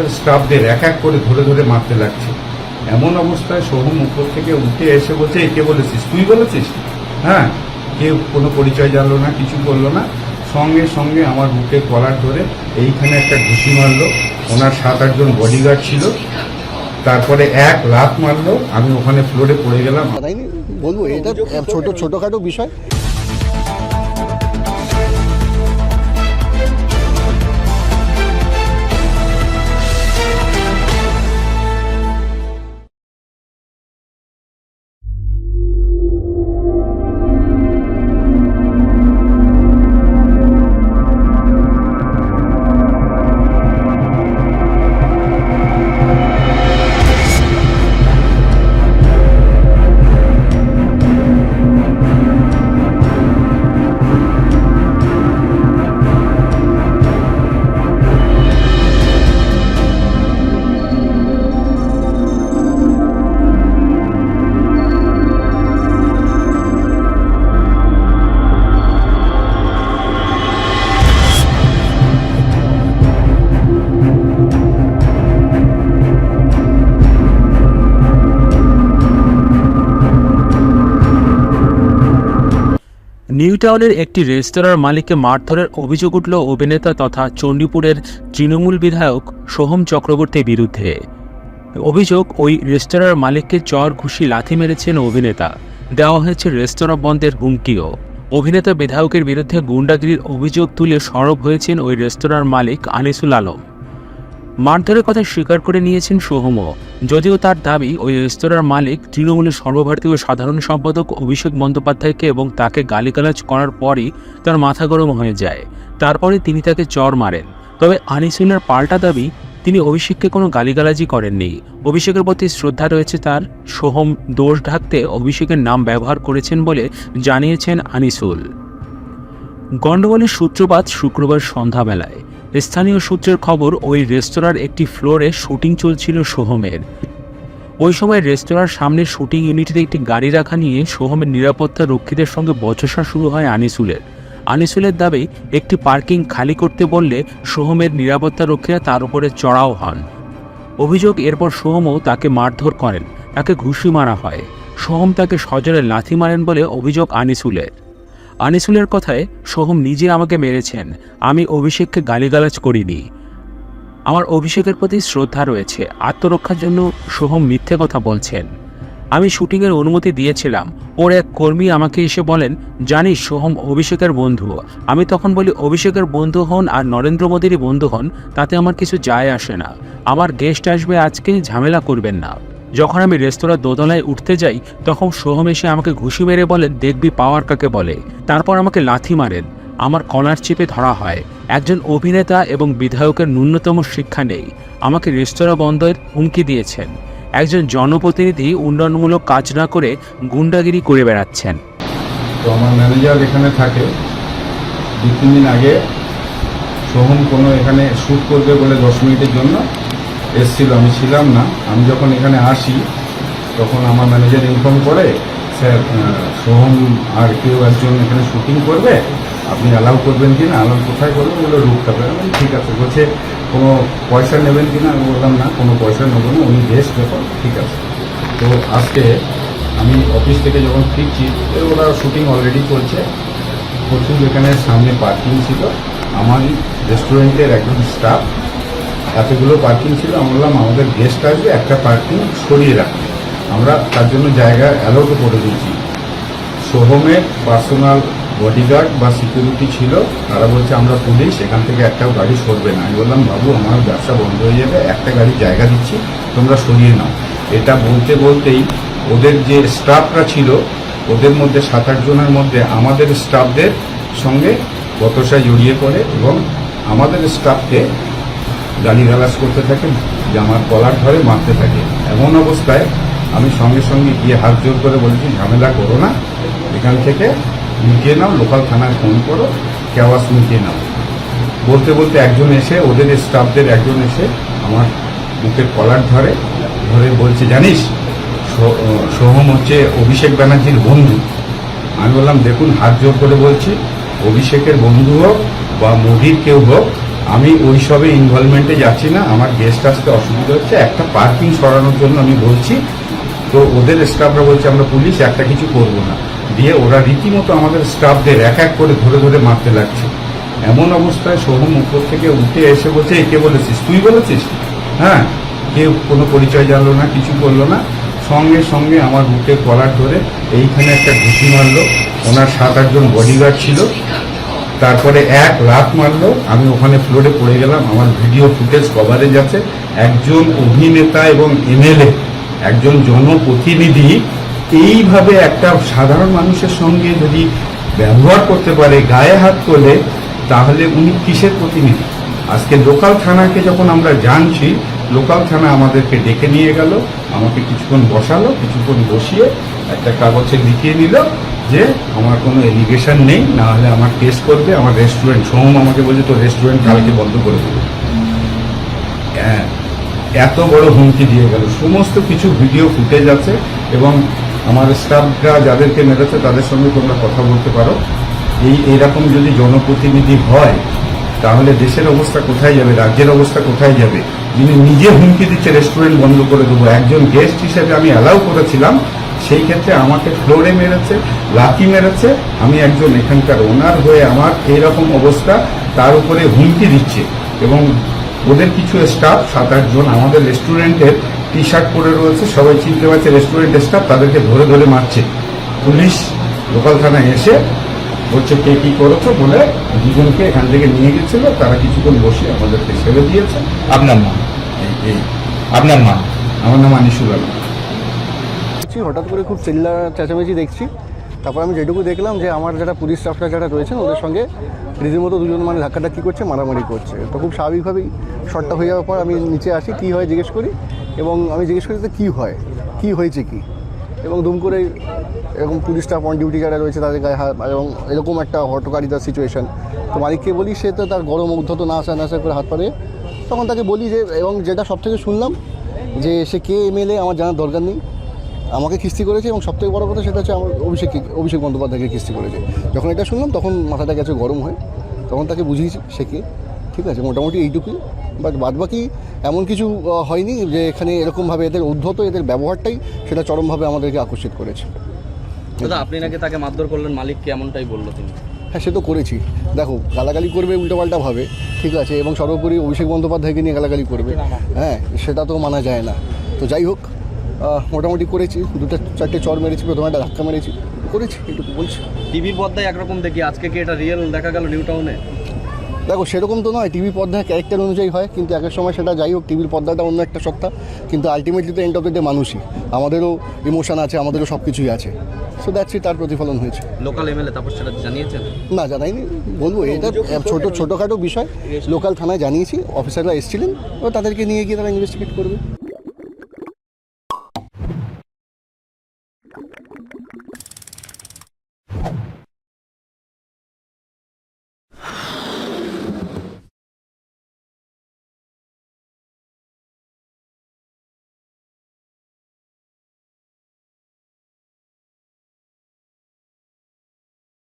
আমাদের স্টাফদের এক এক করে ধরে ধরে মারতে লাগছে। এমন অবস্থায় সোহম উপর থেকে উঠে এসে বলছে, কে বলেছিস? তুই বলেছিস? হ্যাঁ। কেউ কোনো পরিচয় জানলো না, কিছু করলো না, সঙ্গে সঙ্গে আমার বুকে কলার ধরে এইখানে একটা ঘুষি মারলো। ওনার 7-8 জন বডিগার্ড ছিল, তারপরে এক লাত মারলো, আমি ওখানে ফ্লোরে পড়ে গেলাম। বলবো এটা ছোটখাটো বিষয়। নিউ টাউনের একটি রেস্তোরাঁর মালিককে মারধরের অভিযোগ উঠল অভিনেতা তথা চণ্ডীপুরের তৃণমূল বিধায়ক সোহম চক্রবর্তীর বিরুদ্ধে। অভিযোগ, ওই রেস্তোরাঁর মালিককে চর ঘুষি লাথি মেরেছেন অভিনেতা। দেওয়া হয়েছে রেস্তোরাঁ বন্ধের হুমকিও। অভিনেতা বিধায়কের বিরুদ্ধে গুন্ডাগিরির অভিযোগ তুলে সরব হয়েছেন ওই রেস্তোরাঁর মালিক আনিসুল আলম। মারধরের কথা স্বীকার করে নিয়েছেন সোহমও, যদিও তার দাবি ওই রেস্তোরাঁর মালিক তৃণমূলের সর্বভারতীয় সাধারণ সম্পাদক অভিষেক বন্দ্যোপাধ্যায়কে এবং তাকে গালিগালাজ করার পরই তার মাথা গরম হয়ে যায়। তারপরে তিনি তাকে চর মারেন। তবে আনিসুলের পাল্টা দাবি, তিনি অভিষেককে কোনো গালিগালাজি করেননি। অভিষেকের প্রতি শ্রদ্ধা রয়েছে তার। সোহম দোষ ঢাকতে অভিষেকের নাম ব্যবহার করেছেন বলে জানিয়েছেন আনিসুল। গণ্ডগোলের সূত্রপাত শুক্রবার সন্ধ্যাবেলায়। স্থানীয় সূত্রের খবর, ওই রেস্তোরাঁর একটি ফ্লোরে শুটিং চলছিল সোহমের। ওই সময় রেস্তোরাঁর সামনে শুটিং ইউনিটিতে একটি গাড়ি রাখা নিয়ে সোহমের নিরাপত্তা রক্ষীদের সঙ্গে বচসা শুরু হয় আনিসুলের। আনিসুলের দাবি, একটি পার্কিং খালি করতে বললে সোহমের নিরাপত্তা রক্ষীরা তার উপরে চড়াও হন। অভিযোগ, এরপর সোহমও তাকে মারধর করেন, তাকে ঘুষি মারা হয়। সোহম তাকে সজোরে লাথি মারেন বলে অভিযোগ আনিসুলের। আনিসুলের কথায়, সোহম নিজে আমাকে মেরেছেন, আমি অভিষেককে গালিগালাজ করিনি। আমার অভিষেকের প্রতি শ্রদ্ধা রয়েছে। আত্মরক্ষার জন্য সোহম মিথ্যে কথা বলছেন। আমি শুটিংয়ের অনুমতি দিয়েছিলাম। ওর এক কর্মী আমাকে এসে বলেন, জানিস সোহম অভিষেকের বন্ধু। আমি তখন বলি, অভিষেকের বন্ধু হন আর নরেন্দ্র মোদীরই বন্ধু হন, তাতে আমার কিছু যায় আসে না। আমার গেস্ট আসবে আজকে, ঝামেলা করবেন না। যখন আমি রেস্তোরাঁ দোতলায় উঠতে যাই, তখন সোহম এসে আমাকে ঘুষি মেরে বলেন, দেখবি পাওয়ার কাকে বলে। তারপর আমাকে লাথি মারেন, আমার কলার চেপে ধরা হয়। একজন অভিনেতা এবং বিধায়কের ন্যূনতম শিক্ষা নেই, আমাকে রেস্তোরাঁ বন্ধের হুমকি দিয়েছেন। একজন জনপ্রতিনিধি উন্নয়নমূলক কাজ না করে গুন্ডাগিরি করে বেড়াচ্ছেন। তো আমার ম্যানেজার এখানে থাকে। 2-3 দিন আগে সোহম কোনো এখানে শ্যুট করবে বলে 10 মিনিটের জন্য এসেছিল, আমি ছিলাম না। আমি যখন এখানে আসি তখন আমার ম্যানেজার ইনফর্ম করে, স্যার সোহম আর কেউ একজন এখানে শুটিং করবে, আপনি অ্যালাউ করবেন কি না? অ্যালাউ কোথায় করবেন? বলে রূপটাপে। আমি ঠিক আছে। বলছে কোনো পয়সা নেবেন কি না? আমি বললাম না, কোনো পয়সা নেব না, উনি গেস্ট যখন, ঠিক আছে। তো আজকে আমি অফিস থেকে যখন ফিরছি, ওরা শুটিং অলরেডি চলছে, প্রচুর এখানে সামনে পার্কিং ছিল। আমার রেস্টুরেন্টের একজন স্টাফ, এতগুলো পার্কিং ছিল। আমি বললাম আমাদের গেস্ট আসবে, একটা পার্কিং সরিয়ে রাখবে, আমরা তার জন্য জায়গা অ্যালাউও করে দিয়েছি। সোহমের পার্সোনাল বডিগার্ড বা সিকিউরিটি ছিল, তারা বলছে আমরা পুলিশ, এখান থেকে একটাও গাড়ি সরবে না। আমি বললাম, বাবু আমার ব্যবসা বন্ধ হয়ে যাবে, একটা গাড়ি জায়গা দিচ্ছি, তোমরা সরিয়ে নাও। এটা বলতে বলতেই ওদের যে স্টাফরা ছিল, ওদের মধ্যে 7-8 জনের মধ্যে আমাদের স্টাফদের সঙ্গে বচসায় জড়িয়ে পড়ে এবং আমাদের স্টাফকে গালিগালাজ করতে থাকে, জামার কলার ধরে মারতে থাকে। এমন অবস্থায় আমি সঙ্গে সঙ্গে গিয়ে হাত জোর করে বলেছি, ঝামেলা করো না, এখান থেকে মিটিয়ে নাও, লোকাল থানায় ফোন করো, কেওয়াস মিটিয়ে নাও। বলতে বলতে একজন এসে, ওদের স্টাফদের একজন এসে আমার বুকের কলার ধরে বলছে, জানিস সোহম হচ্ছে অভিষেক ব্যানার্জির বন্ধু। আমি বললাম, দেখুন হাত জোর করে বলছি, অভিষেকের বন্ধু হোক বা মোদির কেউ হোক, আমি ওই সবে ইনভলভমেন্টে যাচ্ছি না, আমার গেস্ট আসতে অসুবিধা হচ্ছে, একটা পার্কিং সরানোর জন্য আমি বলছি। তো ওদের স্টাফরা বলছে আমরা পুলিশ, একটা কিছু করব না, দিয়ে ওরা রীতিমতো আমাদের স্টাফদের এক এক করে ধরে ধরে মারতে লাগছে। এমন অবস্থায় সোহম উপর থেকে উঠে এসে বলছে, কে বলেছিস? তুই বলেছিস? হ্যাঁ। কেউ কোনো পরিচয় জানলো না, কিছু করলো না, সঙ্গে সঙ্গে আমার বুকের কলার ধরে এইখানে একটা ঘুষি মারলো। ওনার 7-8 জন বডিগার্ড ছিল, তারপরে এক লাত মারলো, আমি ওখানে ফ্লোরে পড়ে গেলাম। আমার ভিডিও ফুটেজ কভারেজ আছে। একজন অভিনেতা এবং এমএলএ, একজন জনপ্রতিনিধি এইভাবে একটা সাধারণ মানুষের সঙ্গে যদি ব্যবহার করতে পারে, গায়ে হাত করলে, তাহলে উনি কিসের প্রতিনিধি? আজকে লোকাল থানাকে যখন আমরা জানছি, লোকাল থানা আমাদেরকে ডেকে নিয়ে গেল, আমাকে কিছুক্ষণ বসালো, কিছুক্ষণ বসিয়ে একটা কাগজে লিখিয়ে নিল যে আমার কোনো এলিগেশন নেই, না হলে আমার কেস করবে। আমার রেস্টুরেন্ট, সোহম আমাকে বলছে তো রেস্টুরেন্ট কালকে বন্ধ করে দেবে। এত বড় হুমকি দিয়ে গেল। সমস্ত কিছু ভিডিও ফুটেজ আছে এবং আমার স্টাফরা যাদেরকে মেরেছে তাদের সঙ্গে তোমরা কথা বলতে পারো। এইরকম যদি জনপ্রতিনিধি হয় তাহলে দেশের অবস্থা কোথায় যাবে, রাজ্যের অবস্থা কোথায় যাবে? যিনি নিজে হুমকি দিচ্ছে রেস্টুরেন্ট বন্ধ করে দেবো, একজন গেস্ট হিসেবে আমি অ্যালাউ করেছিলাম, সেই ক্ষেত্রে আমাকে ফ্লোরে মেরেছে, লাথি মেরেছে। আমি একজন এখানকার ওনার হয়ে আমার এইরকম অবস্থা, তার উপরে হুমকি দিচ্ছে। এবং ওদের কিছু স্টাফ 7-8 জন আমাদের রেস্টুরেন্টের টি শার্ট পরে রয়েছে, সবাই চিনতে পারছে রেস্টুরেন্টের স্টাফ, তাদেরকে ধরে ধরে মারছে। পুলিশ লোকাল থানায় এসে বলছে কে কি করেছো বলে দুজনকে এখান থেকে নিয়ে গেছিল, তারা কিছুক্ষণ বসে আমাদেরকে ছেড়ে দিয়েছে। আপনার নাম? এই আপনার নাম? আমার নাম আনিসুল আলম। হঠাৎ করে খুব চিল্লা চেঁচামেচি দেখছি। তারপর আমি যেটুকু দেখলাম যে আমার যারা পুলিশ স্টাফরা যারা রয়েছেন ওদের সঙ্গে রীতিমতো দুজন মানে ধাক্কাধাক্কি করছে, মারামারি করছে। তো খুব স্বাভাবিকভাবেই শর্টটা হয়ে যাওয়ার পর আমি নিচে আসি, কী হয় জিজ্ঞেস করি, এবং আমি জিজ্ঞেস করি যে কী হয়, কী হয়েছে কি, এবং দুম করে এরকম পুলিশ স্টাফ অন ডিউটি যারা রয়েছে তাদের গায়ে হাত, এবং এরকম একটা হটকারিতার সিচুয়েশান। তো মালিককে বলি, সে তো তার গরম উদ্ধত না আসা করে হাত পারে। তখন তাকে বলি যে, এবং যেটা সব থেকে শুনলাম যে সে কে এমএলএ আমার জানার দরকার নেই, আমাকে কিস্তি করেছে, এবং সবথেকে বড় কথা সেটা হচ্ছে আমার অভিষেক বন্দ্যোপাধ্যায়কে কিস্তি করেছে। যখন এটা শুনলাম তখন মাথাটা গেছে গরম হয়ে, তখন তাকে বুঝিয়েছি সে কে। ঠিক আছে, মোটামুটি এইটুকুই। বাট বাদবাকি এমন কিছু হয়নি যে এখানে এরকমভাবে এদের উদ্ধত, এদের ব্যবহারটাই সেটা চরমভাবে আমাদেরকে আকর্ষিত করেছে। দাদা, আপনি নাকি তাকে মারধর করলেন, মালিককে এমনটাই বললো তিনি? হ্যাঁ, সে তো করেছি। দেখো, গালাগালি করবে উল্টোপাল্টাভাবে, ঠিক আছে, এবং সর্বোপরি অভিষেক বন্দ্যোপাধ্যায়কে নিয়ে গালাগালি করবে, হ্যাঁ, সেটা তো মানা যায় না। তো যাই হোক, মোটামুটি করেছি, 2-4টে চর মেরেছি, প্রথমে একটা ধাক্কা মেরেছি, করেছি, এটুকু বলছি। টিভির পর্দায় একরকম দেখি, আজকে কি এটা রিয়েল দেখা গেল নিউ টাউনে? দেখো, সেরকম তো নয়, টিভি পর্দায় ক্যারেক্টার অনুযায়ী হয়, কিন্তু একের সময় সেটা যাই হোক, টিভির পর্দাটা অন্য একটা সত্তা, কিন্তু আলটিমেটলি তো এন্ড অফ দ্য ডে মানুষই, আমাদেরও ইমোশন আছে, আমাদেরও সব কিছুই আছে। সো দ্যাটস ইট, তার প্রতিফলন হয়েছে। লোকাল এমএলএ তারপর সেটা জানিয়েছেন? না, জানাইনি, বলবো এটা ছোটোখাটো বিষয়। লোকাল থানায় জানিয়েছি, অফিসাররা এসেছিলেন, ও তাদেরকে নিয়ে গিয়ে তারা ইনভেস্টিগেট করবে।